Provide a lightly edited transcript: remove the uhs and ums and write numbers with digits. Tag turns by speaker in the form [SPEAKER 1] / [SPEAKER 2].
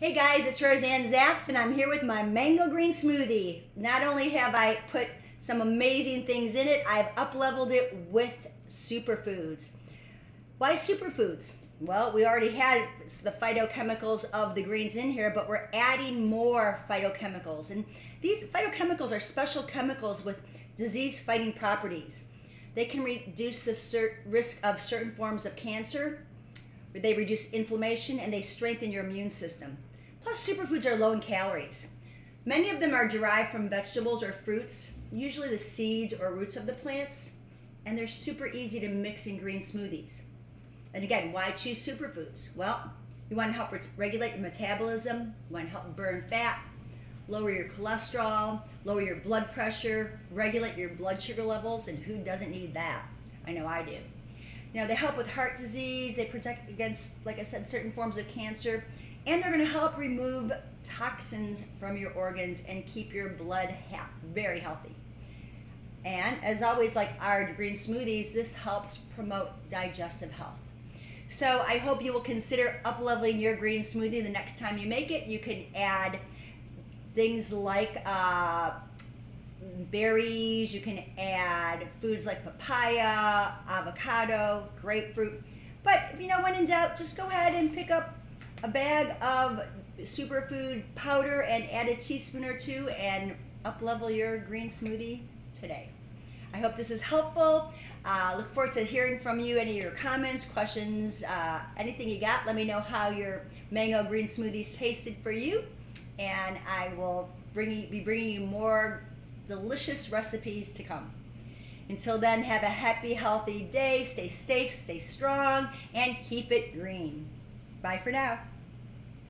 [SPEAKER 1] Hey guys, it's Roseann Zaft and I'm here with my mango green smoothie. Not only have I put some amazing things in it, I've up-leveled it with superfoods. Why superfoods? Well, we already had the phytochemicals of the greens in here, but we're adding more phytochemicals. And these phytochemicals are special chemicals with disease-fighting properties. They can reduce the risk of certain forms of cancer, they reduce inflammation, and they strengthen your immune system. Plus, superfoods are low in calories. Many of them are derived from vegetables or fruits, usually the seeds or roots of the plants, and they're super easy to mix in green smoothies. And again, why choose superfoods? Well, you want to help regulate your metabolism, you want to help burn fat, lower your cholesterol, lower your blood pressure, regulate your blood sugar levels, and who doesn't need that? I know I do. You know, they help with heart disease, they protect against, like I said, certain forms of cancer, and they're going to help remove toxins from your organs and keep your blood very healthy. And as always, like our green smoothies, this helps promote digestive health. So I hope you will consider up-leveling your green smoothie the next time you make it. You can add things like berries, you can add foods like papaya, avocado, grapefruit. But you know, when in doubt, just go ahead and pick up a bag of superfood powder and add a teaspoon or two and up-level your green smoothie today. I hope this is helpful. Look forward to hearing from you, any of your comments, questions, anything you got. Let me know how your mango green smoothies tasted for you, and I will be bringing you more delicious recipes to come. Until then, have a happy, healthy day. Stay safe, stay strong, and keep it green. Bye for now.